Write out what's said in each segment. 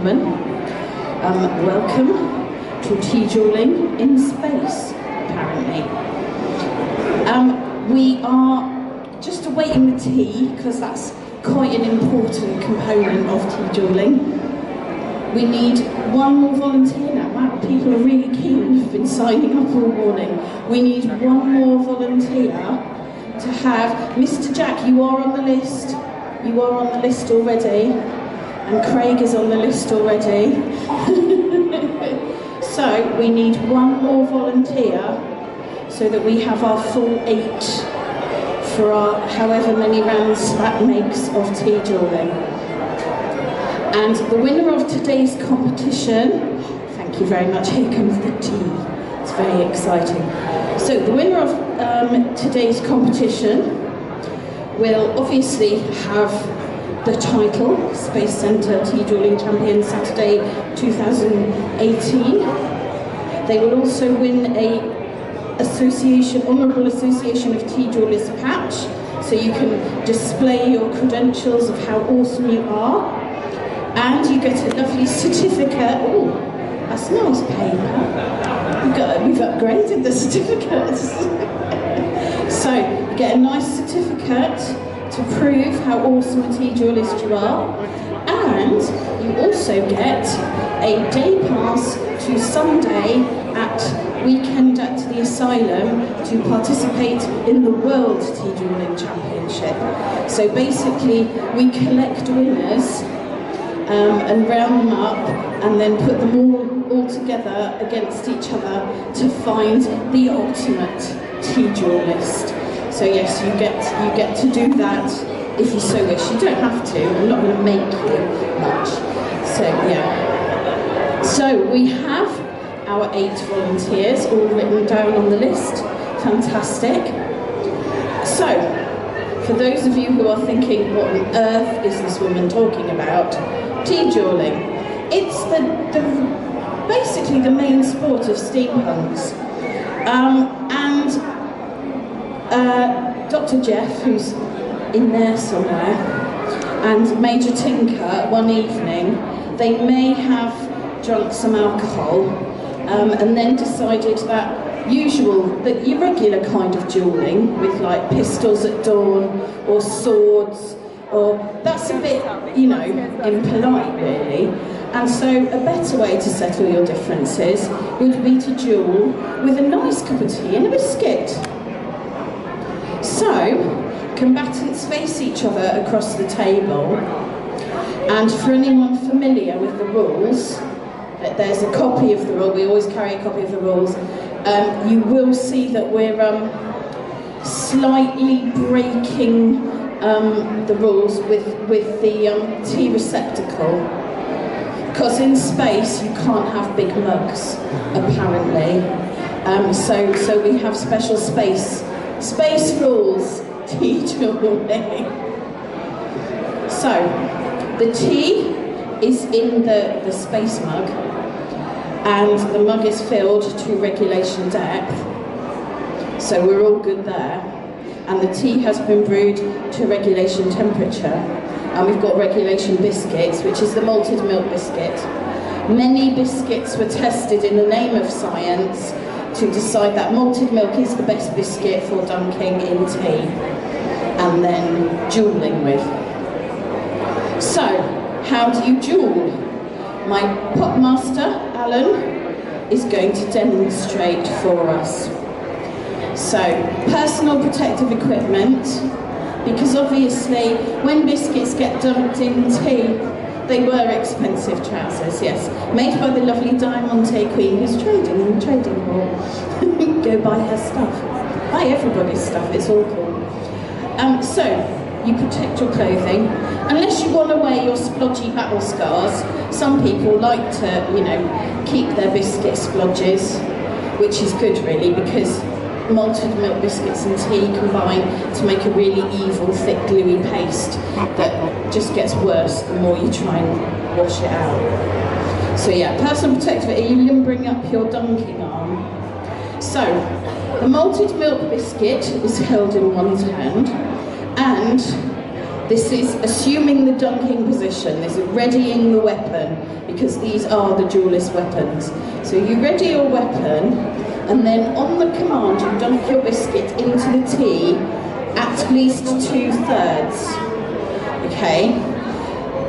gentlemen, welcome to tea dueling in space, apparently. We are just awaiting the tea, because that's quite an important component of tea dueling. We need one more volunteer now. Wow, people are really keen and have been signing up all morning. We need one more volunteer to have Mr. Jack. You are on the list. You are on the list already. And Craig is on the list already. So we need one more volunteer so that we have our full 8 for our however many rounds that makes of tea dueling. And the winner of today's competition, thank you very much, here comes the tea, it's very exciting. So the winner of today's competition will obviously have the title, Space Centre Tea Dueling Champion Saturday 2018. They will also win a Honourable Association of Tea Duellers patch, so you can display your credentials of how awesome you are. And you get a lovely certificate. Oh, that's nice paper. We've upgraded the certificates. So you get a nice certificate to prove how awesome a tea duellist you are. And you also get a day pass to Sunday at Weekend at the Asylum to participate in the World Tea Duelling Championship. So basically, we collect winners and round them up and then put them all together against each other to find the ultimate tea duellist. So yes, you get to do that if you so wish. You don't have to, I'm not going to make you much. So yeah. So we have our 8 volunteers all written down on the list. Fantastic. So, for those of you who are thinking, what on earth is this woman talking about? Tea dueling. It's basically the main sport of Steampunks. Dr. Jeff, who's in there somewhere, and Major Tinker, one evening, they may have drunk some alcohol and then decided that the irregular kind of duelling with like pistols at dawn or swords, or that's a bit, you know, impolite really. And so a better way to settle your differences would be to duel with a nice cup of tea and a biscuit. So, combatants face each other across the table, and for anyone familiar with the rules, there's a copy of the rule, we always carry a copy of the rules. You will see that we're slightly breaking the rules with the tea receptacle, because in space you can't have big mugs, apparently. So we have special space rules, tea dueling. So the tea is in the space mug, and the mug is filled to regulation depth, so we're all good there. And the tea has been brewed to regulation temperature, and we've got regulation biscuits, which is the malted milk biscuit. Many biscuits were tested in the name of science to decide that malted milk is the best biscuit for dunking in tea and then duelling with. So, how do you duel? My popmaster, Alan, is going to demonstrate for us. So, personal protective equipment, because obviously when biscuits get dumped in tea, they were expensive trousers, yes. Made by the lovely Diamante Queen, who's trading in the trading hall. Go buy her stuff. Buy everybody's stuff, it's all cool. So, you protect your clothing. Unless you want to wear your splodgy battle scars, some people like to, you know, keep their biscuit splodges, which is good really, because malted milk biscuits and tea combine to make a really evil, thick, gluey paste that just gets worse the more you try and wash it out. So yeah, personal protective, are you limbering up your dunking arm? So, the malted milk biscuit is held in one's hand, and This is assuming the dunking position. This is readying the weapon, because these are the duelist weapons. So you ready your weapon, and then on the command you dunk your biscuit into the tea at least 2/3. Okay?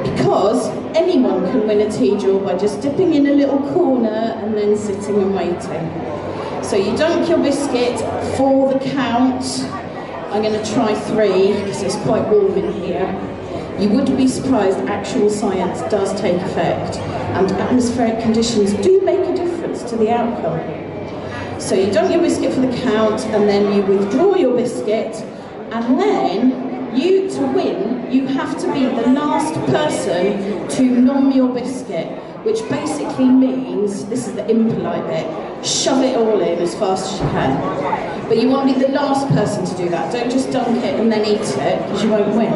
Because anyone can win a tea duel by just dipping in a little corner and then sitting and waiting. So you dunk your biscuit for the count. I'm going to try 3 because it's quite warm in here. You would be surprised, actual science does take effect, and atmospheric conditions do make a difference to the outcome. So you dunk your biscuit for the count, and then you withdraw your biscuit, and then you, to win, you have to be the last person to nom your biscuit, which basically means, this is the impolite bit, shove it all in as fast as you can. But you want to be the last person to do that. Don't just dunk it and then eat it, because you won't win.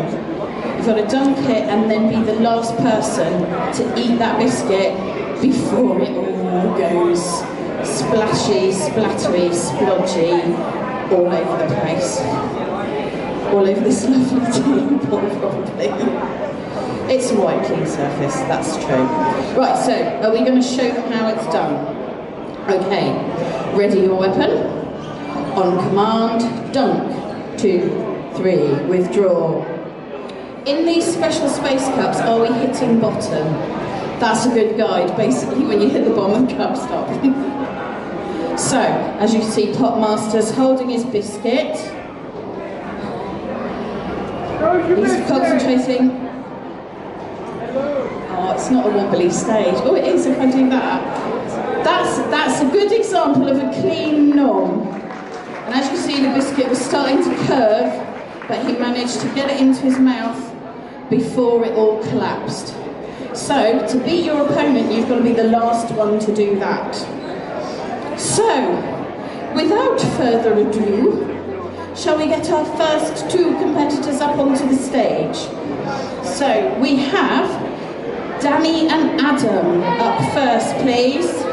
You've got to dunk it and then be the last person to eat that biscuit before it all goes splashy, splattery, splodgy, all over the place. All over this lovely table, probably. It's a white clean surface, that's true. Right, so are we going to show them how it's done? Okay, ready your weapon. On command, dunk. 2, 3, withdraw. In these special space cups, are we hitting bottom? That's a good guide. Basically, when you hit the bottom, the cup stop. So, as you see, Potmaster's holding his biscuit. He's concentrating. Oh, it's not a wobbly stage. Oh, it is if I do that. That's a good example of a clean nom. And as you see, the biscuit was starting to curve, but he managed to get it into his mouth before it all collapsed. So, to beat your opponent, you've got to be the last one to do that. So, without further ado, shall we get our first 2 competitors up onto the stage? So, we have Danny and Adam up first, please.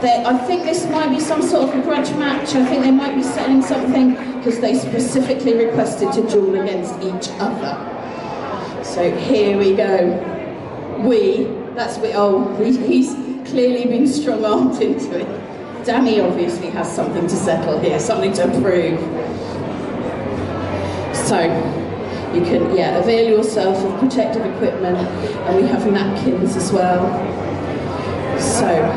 I think this might be some sort of a grudge match. I think they might be settling something because they specifically requested to duel against each other. So here we go. He's clearly been strong-armed into it. Danny obviously has something to settle here, something to prove. So, you can, avail yourself of protective equipment, and we have napkins as well. So,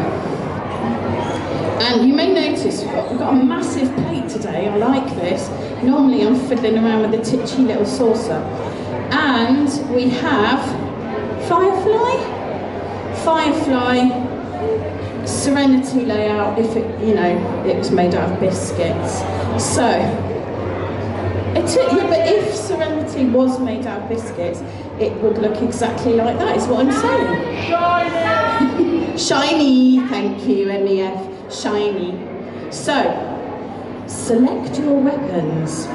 and you may notice we've got a massive plate today. I like this. Normally I'm fiddling around with a titchy little saucer. And we have Firefly Serenity layout, if it, it was made out of biscuits. So, but if Serenity was made out of biscuits, it would look exactly like that, is what I'm saying. Shiny! Shiny, thank you, MEF. Shiny. So, select your weapons.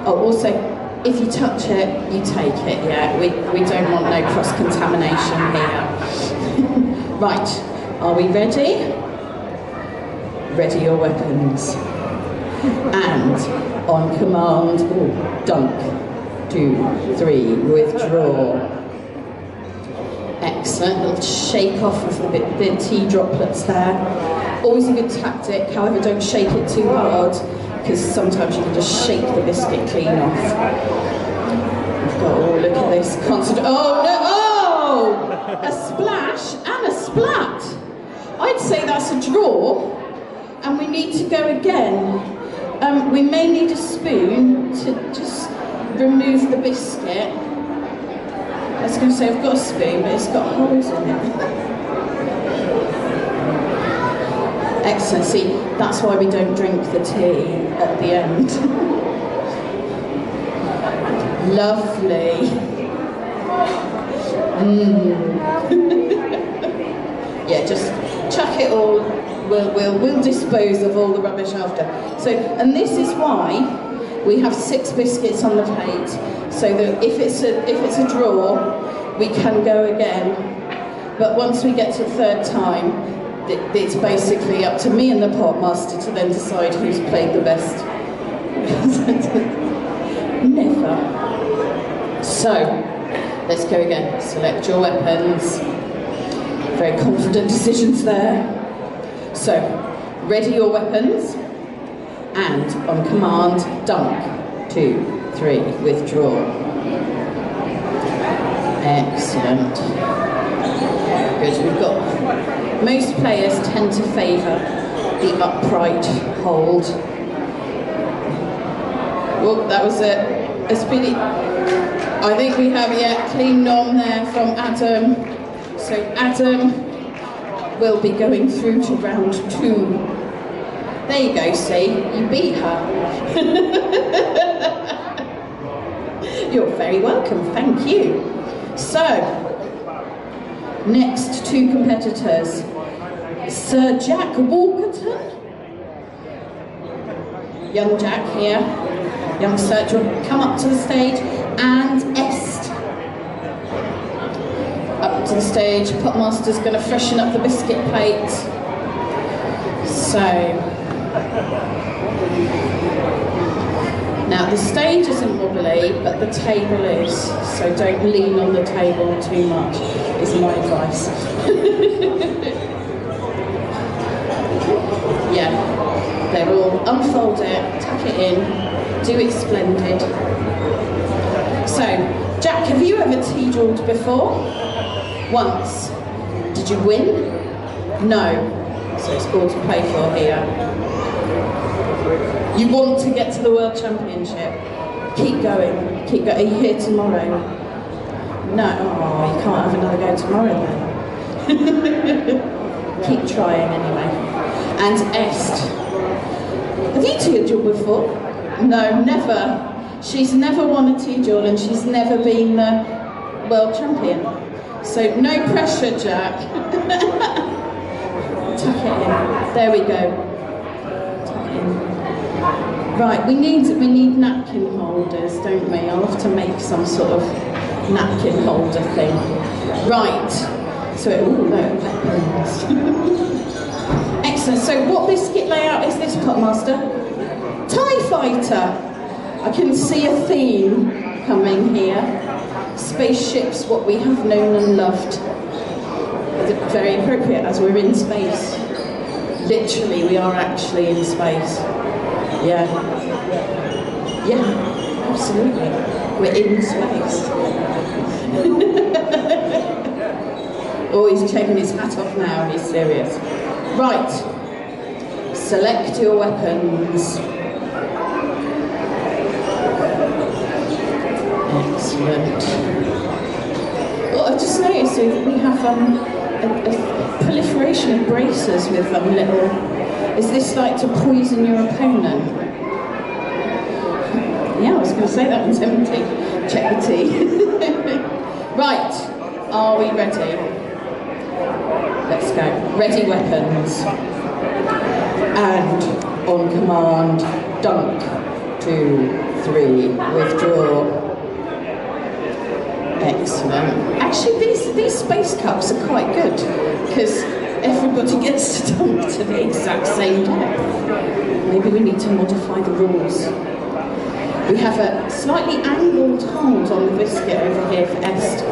Oh, also, if you touch it, you take it, yeah? We don't want no cross-contamination here. Right, are we ready? Ready your weapons. And on command, dunk. 2, 3, withdraw. Excellent, little shake off of the tea droplets there. Always a good tactic, however don't shake it too hard, because sometimes you can just shake the biscuit clean off. We've got, look at this, constant, oh no, oh! A splash and a splat. I'd say that's a draw, and we need to go again. We may need a spoon to just remove the biscuit. I was going to say I've got a spoon, but it's got holes in it. Excellent, see, that's why we don't drink the tea at the end. Lovely. Yeah, just chuck it all. We'll dispose of all the rubbish after. So, and this is why we have 6 biscuits on the plate, so that if it's a draw, we can go again. But once we get to the 3rd time, it's basically up to me and the Potmaster to then decide who's played the best. Never. So, So, let's go again. Select your weapons. Very confident decisions there. So, ready your weapons. And on command, dunk. 2, 3, withdraw. Excellent. Good, we've got... Most players tend to favour the upright hold. Oh, that was a speedy... I think we have, clean nom there from Adam. So Adam will be going through to round 2. There you go, see, you beat her. You're very welcome, thank you. So, next 2 competitors. Sir Jack Walkerton. Young Jack here. Young Sir, do you want to come up to the stage? And Est. Up to the stage. Potmaster's going to freshen up the biscuit plate. So, now the stage isn't wobbly, but the table is. So don't lean on the table too much, is my advice. Yeah, they're all unfold it, tuck it in, do it splendid. So, Jack, have you ever tea-duelled before? Once. Did you win? No. So it's all to play for here. You want to get to the World Championship. Keep going. Keep going. Are you here tomorrow? No. Oh, you can't have another go tomorrow then. Keep trying anyway. And Est. Have you tea-duelled before? No, never. She's never won a tea-duel and she's never been the world champion. So no pressure, Jack. Tuck it in. There we go. Tuck it in. Right, we need napkin holders, don't we? I'll have to make some sort of napkin holder thing. Right. So, ooh, no, weapons. Excellent. So what biscuit layout is this, Potmaster? TIE Fighter. I can see a theme coming here. Spaceships, what we have known and loved. Very appropriate as we're in space. Literally, we are actually in space. Yeah. Yeah, absolutely. We're in space. Oh, he's taking his hat off now, he's serious. Right. Select your weapons. Excellent. Well, I've just noticed that we have a proliferation of bracers with little... Is this like to poison your opponent? Yeah, I was going to say that one's empty. Check the tea. Right, are we ready? Let's go. Ready weapons. And on command, dunk. 2, 3, withdraw. Excellent. Actually, these space cups are quite good because everybody gets to dunk to the exact same depth. Maybe we need to modify the rules. We have a slightly angled hold on the biscuit over here for Est,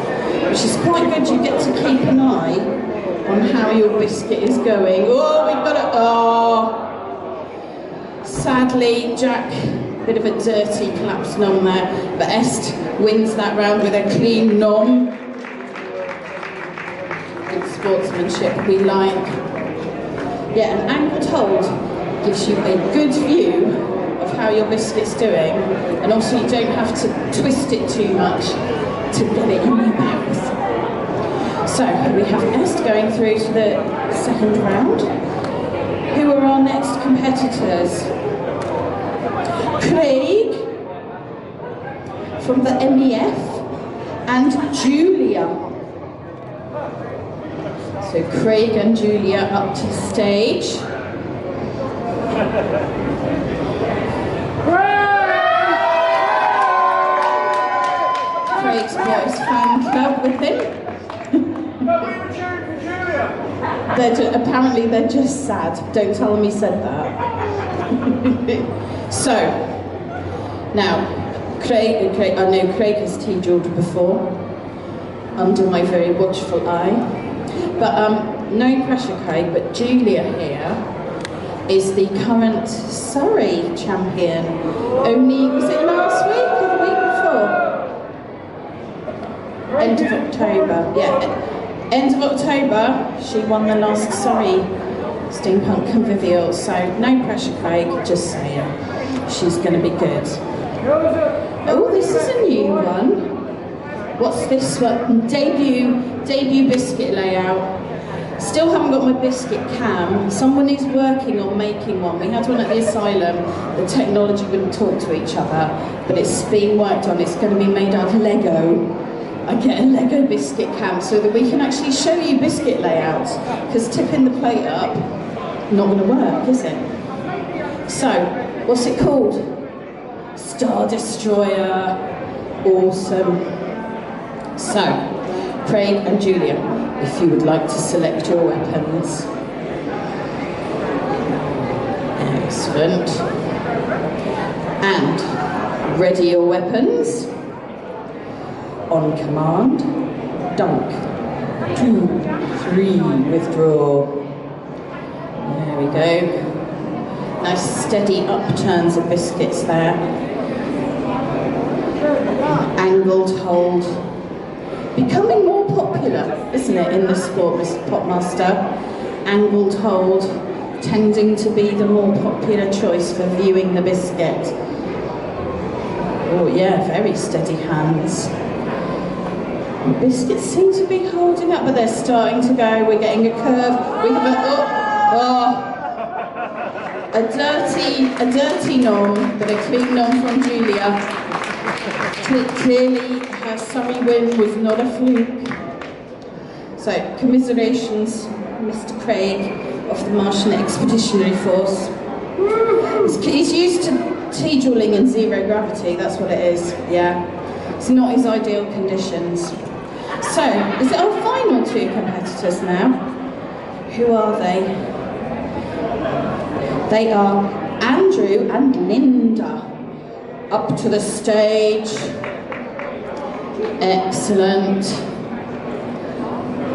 which is quite good. You get to keep an eye on how your biscuit is going. Oh, we've got it. Oh. Sadly, Jack, bit of a dirty collapsed nom there, but Est wins that round with a clean nom. Good sportsmanship we like. Yeah, an angled hold gives you a good view of how your biscuit's doing, and also you don't have to twist it too much to get it in your mouth. So we have Est going through to the second round. Who are our next competitors? Craig from the MEF and Julia. So Craig and Julia up to the stage. Craig's boys fan club with him. Apparently they're just sad. Don't tell them he said that. So, now, Craig, I know Craig has tea-jawed before, under my very watchful eye. But no pressure, Craig, but Julia here is the current Surrey champion. Only, was it last week or the week before? End of October, yeah. End of October, she won the last Surrey Steampunk Convivial. So no pressure, Craig, just saying. She's going to be good. Oh, this is a new one. What's this one? Debut biscuit layout. Still haven't got my biscuit cam. Someone is working on making one. We had one at the asylum. The technology wouldn't talk to each other, but it's being worked on. It's going to be made out of Lego. I get a Lego biscuit cam so that we can actually show you biscuit layouts, because tipping the plate up, not going to work, is it? So, what's it called? Star Destroyer. Awesome. So, Craig and Julia, if you would like to select your weapons. Excellent. And ready your weapons. On command, dunk. 2, 3, withdraw. There we go. Nice steady upturns of biscuits there. Angled hold. Becoming more popular, isn't it, in the sport, Mr. Popmaster? Angled hold, tending to be the more popular choice for viewing the biscuit. Oh yeah, very steady hands. The biscuits seem to be holding up, but they're starting to go. We're getting a curve. We have a dirty nom, but a clean nom from Julia. Clearly, her Surrey win was not a fluke. So, commiserations, Mr. Craig of the Martian Expeditionary Force. He's used to tea-duelling in zero gravity, that's what it is, yeah. It's not his ideal conditions. So, is it our final two competitors now? Who are they? They are Andrew and Linda. Up to the stage. Excellent.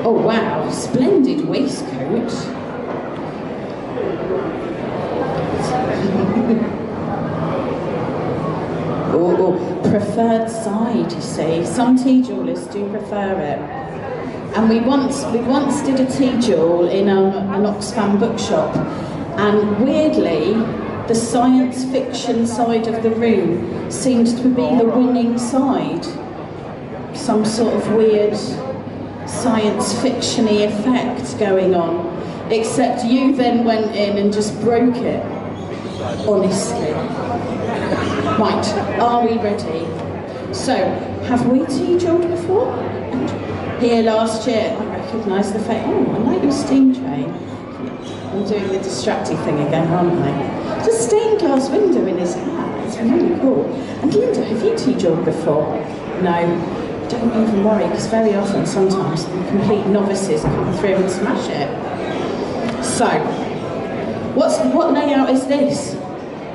Oh wow, splendid waistcoat. Oh, preferred side, you see. Some tea-duellers do prefer it. And we once did a tea-duel in an Oxfam bookshop, and weirdly, the science fiction side of the room seemed to be the winning side. Some sort of weird science fiction-y effect going on. Except you then went in and just broke it. Honestly. Right, are we ready? So, have we tea-duelled before? Here last year, I recognise the face. Oh, I like your steam train. I'm doing the distracting thing again, aren't I? There's a stained glass window in his hat. It's really cool. And Linda, have you tea-duelled before? No. Don't even worry, because very often, sometimes, the complete novices come through and smash it. So, what layout is this?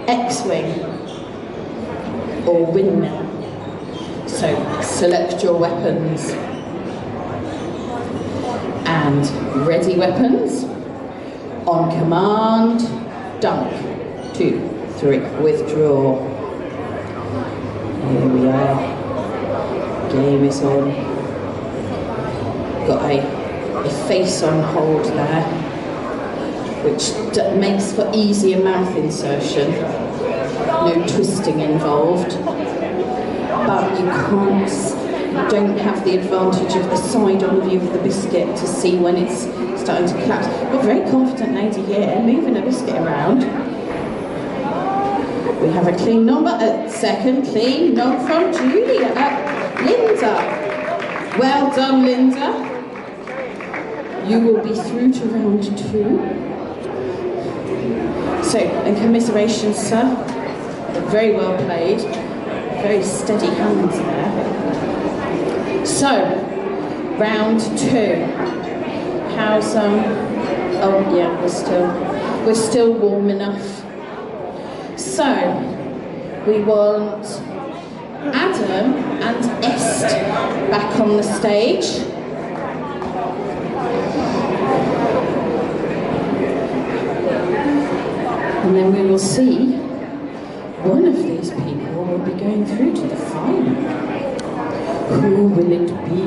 X-wing or windmill? So, select your weapons. And ready weapons. On command, dunk. 2, 3, withdraw. Here we are. Game is on. Got a face on hold there, which makes for easier mouth insertion. No twisting involved. But you don't have the advantage of the side-on view of the biscuit to see when it's starting to collapse. Got a very confident lady here, moving a biscuit around. We have a clean number at second, clean knob from Julia. Linda. Well done, Linda. You will be through to round 2. So, and commiserations, sir. Very well played. Very steady hands there. So, round 2. How's oh yeah, we're still warm enough. So, we want Adam and Est back on the stage. And then we will see one of these people will be going through to the final. Who will it be?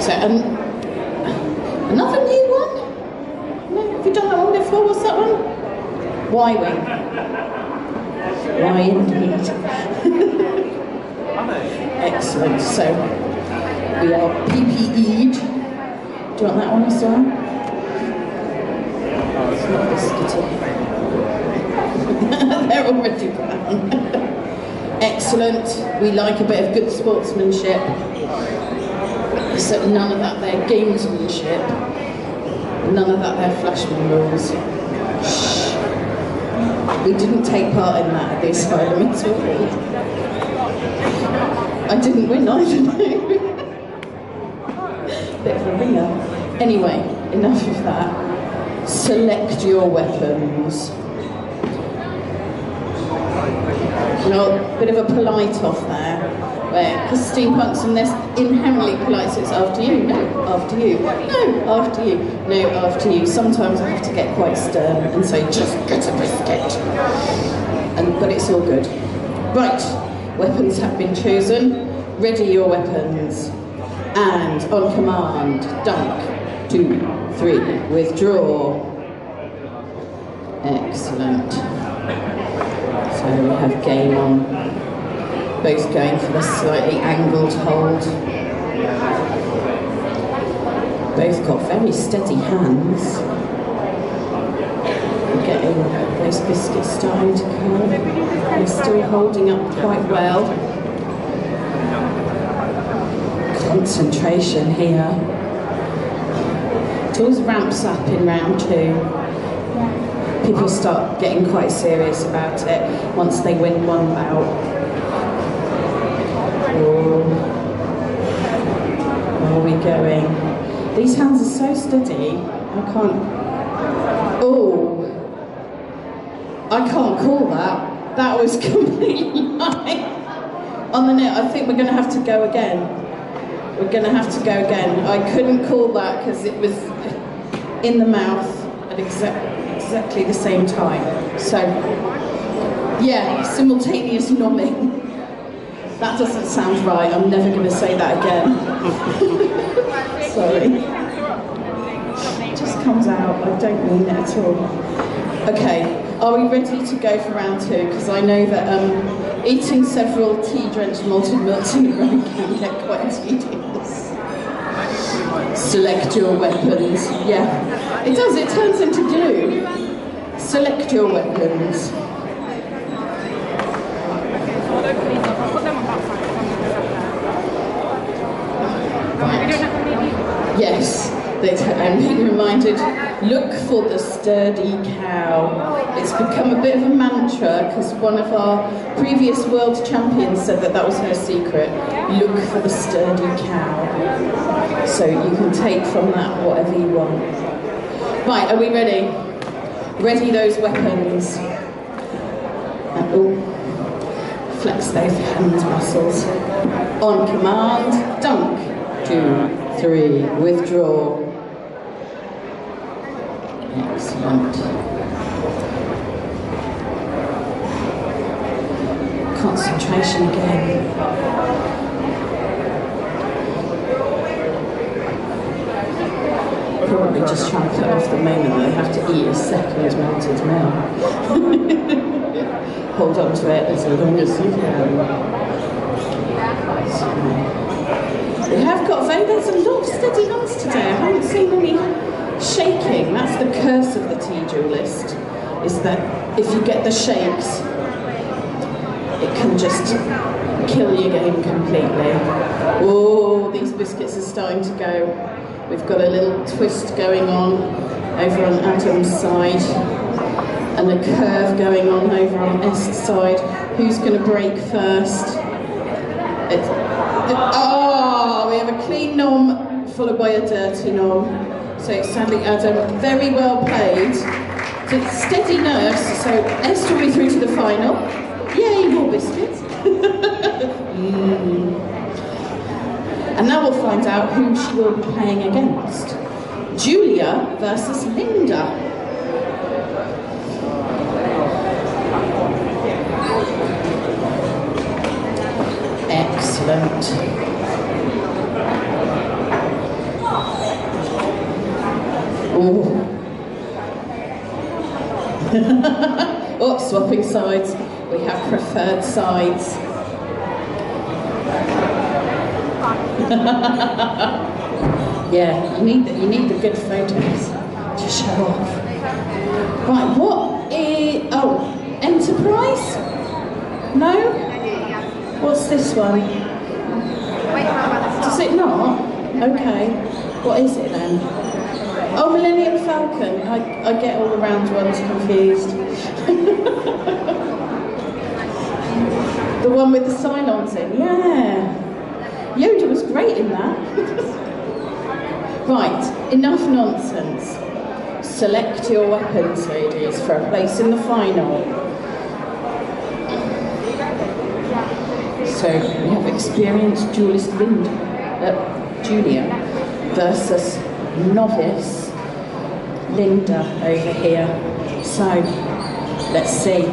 So, another new one? No, have you done that one before? What's that one? Y-Wing. Why indeed. Excellent. So, we are PPE'd. Do you want that one as well? It's not biscuity. They're already brown. Excellent. We like a bit of good sportsmanship. So none of that there gamesmanship. None of that there flashman rules. Shh. We didn't take part in that at the asylum at all. I didn't win either. Bit of a ringer. Anyway, enough of that. Select your weapons. Well, a bit of a polite off there, because Steampunks and this inherently polite, so it's after you, no, after you, no, after you, no, after you. Sometimes I have to get quite stern and say, just get a biscuit. But it's all good. Right, weapons have been chosen. Ready your weapons. And on command, dunk, 2, 3, withdraw. Excellent. So we have game on, both going for the slightly angled hold. Both got very steady hands. We're getting those biscuits starting to come. They're still holding up quite well. Concentration here. It always ramps up in round 2. People start getting quite serious about it once they win one bout. Oh. Where are we going? These hands are so steady, I can't... Oh! I can't call that. That was completely right. On the net, I think we're going to have to go again. We're going to have to go again. I couldn't call that because it was in the mouth at exactly the same time. So, yeah, simultaneous nomming. That doesn't sound right. I'm never going to say that again. Sorry. It just comes out. I don't mean it at all. Okay, are we ready to go for round 2? Because I know that eating several tea-drenched malted milks in a row can get quite tedious. Select your weapons. Yeah, it does. It turns into glue. Select your weapons. Yes, I'm being reminded, look for the sturdy cow. It's become a bit of a mantra because one of our previous world champions said that was her secret. Look for the sturdy cow. So you can take from that whatever you want. Right, are we ready? Ready those weapons. And, oh, flex those hand muscles. On command, dunk. 2, 3, withdraw. Excellent. Concentration again. Probably just trying to put off the moment that they have to eat a second melted milk. Hold on to it as long as you can. We have got there's a lot of steady hands today. I haven't seen any shaking. That's the curse of the tea duelist, is that if you get the shakes, it can just kill your game completely. Oh, these biscuits are starting to go. We've got a little twist going on over on Adam's side, and a curve going on over on Est's side. Who's going to break first? Oh, we have a clean nom followed by a dirty nom. So sadly, Adam, very well played Steady nerves, so Esther will be through to the final. Yay, more biscuits. And now we'll find out who she will be playing against. Julia versus Linda. Excellent. Oh. Oh, swapping sides. We have preferred sides. Yeah, you need the good photos to show off. Right, what is... Oh, Enterprise? No? What's this one? Does it not? Okay. What is it then? Oh, Millennium Falcon. I get all the round ones confused. The one with the Cylons in, yeah. Yoda was great in that. Right, enough nonsense. Select your weapons, ladies, for a place in the final. So we have experienced duelist Julia versus novice Linda over here. So let's see.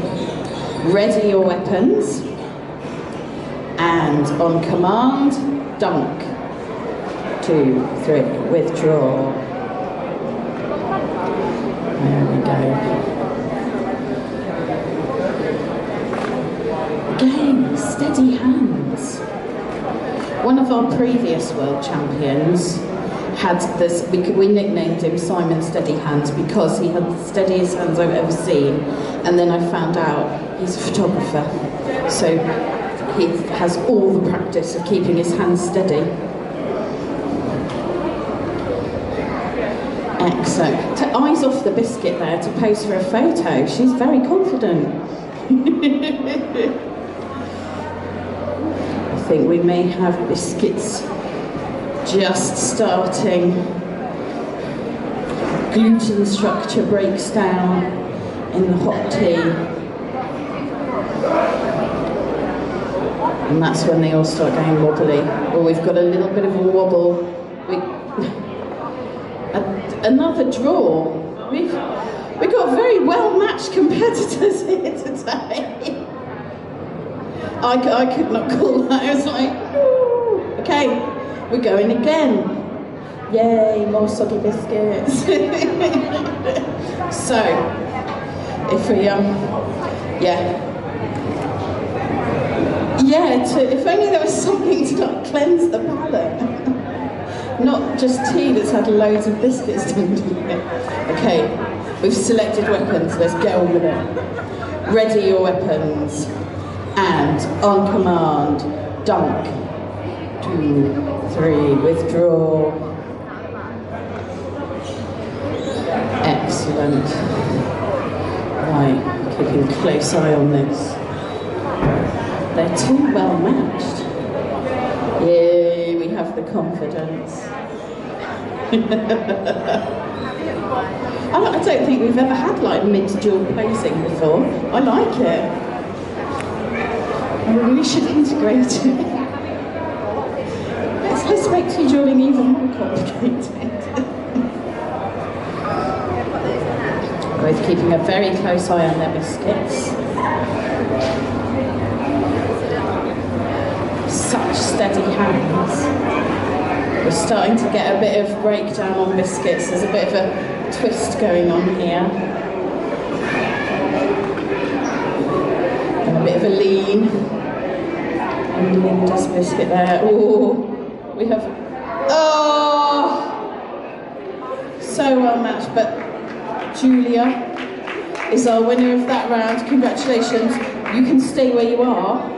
Ready your weapons, and on command, dunk. 2, 3, withdraw. There we go. Again, steady hands. One of our previous world champions had this, we nicknamed him Simon Steady Hands because he had the steadiest hands I've ever seen, and then I found out he's a photographer, so he has all the practice of keeping his hands steady. Excellent. Eyes off the biscuit there to pose for a photo. She's very confident. I think we may have biscuits just starting. Gluten structure breaks down in the hot tea. And that's when they all start getting wobbly. Oh, we've got a little bit of a wobble. Another draw. We've got very well-matched competitors here today. I could not call that. I was like, ooh. Okay, we're going again. Yay, more soggy biscuits. So, if we if only there was something to like cleanse the palate. Not just tea that's had loads of biscuits done to it. Okay, we've selected weapons, let's get on with it. Ready your weapons, and on command, dunk. 2, 3, withdraw. Excellent. Right, keeping a close eye on this. They're too well matched. Yay, we have the confidence. I don't think we've ever had like mid-duel posing before. I like it. We really should integrate it. Let's make dueling even more complicated. Both keeping a very close eye on their biscuits. Such steady hands. We're starting to get a bit of breakdown on biscuits. There's a bit of a twist going on here. And a bit of a lean. And Linda's biscuit there. Oh, we have... Oh! So well matched, but Julia is our winner of that round. Congratulations. You can stay where you are.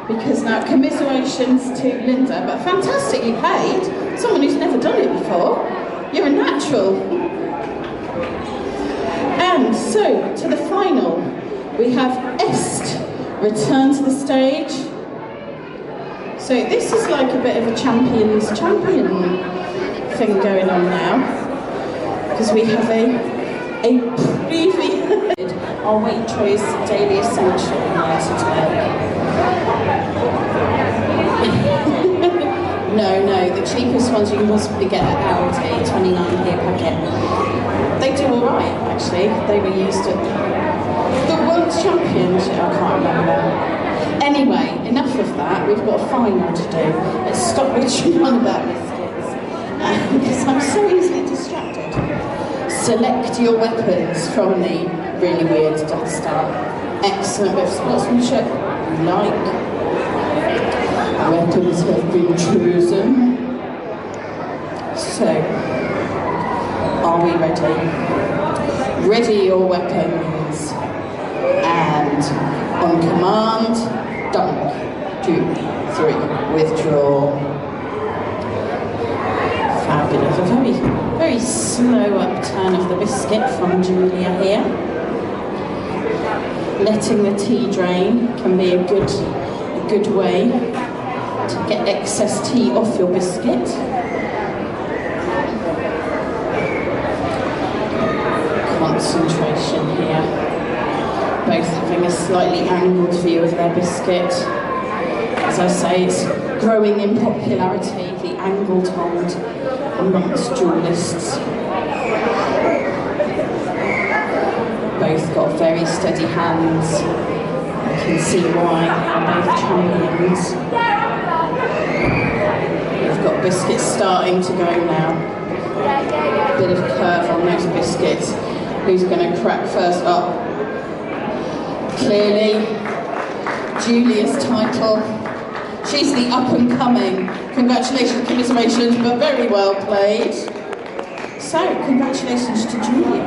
Because now, commiserations to Linda, but fantastically paid. Someone who's never done it before. You're a natural. And so, to the final, we have Est return to the stage. So this is like a bit of a champion's champion thing going on now. Because we have a abbreviated our Waitrose Daily Essential today. No, the cheapest ones you can possibly get at Aldi, 29p a packet. They do alright, actually. They were used at the World Championship, I can't remember. Anyway, enough of that, we've got a final to do. Let's stop bitching on about biscuits, because I'm so easily distracted. Select your weapons from the really weird Death Star. Excellent bit of sportsmanship, like. Weapons have been chosen. So, are we ready? Ready your weapons. And on command, dunk, 2, 3, withdraw. Fabulous. A very, very slow upturn of the biscuit from Julia here. Letting the tea drain can be a good way to get excess tea off your biscuit. Concentration here. Both having a slightly angled view of their biscuit. As I say, it's growing in popularity, the angled hold amongst duellists. Both got very steady hands. You can see why they're both champions. We've got biscuits starting to go now. Bit of curve on those biscuits. Who's going to crack first up? Clearly, Julia's title. She's the up and coming. Congratulations, commiserations, but very well played. So, congratulations to Julia.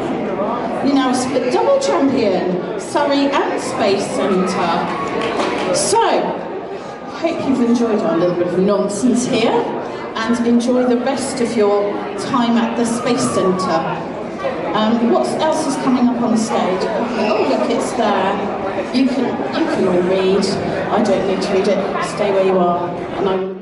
You're now a split double champion, Surrey and Space Centre. So, hope you've enjoyed our little bit of nonsense here and enjoy the rest of your time at the Space Centre. What else is coming up on the stage? Oh look, it's there. You can all read. I don't need to read it. Stay where you are. And I will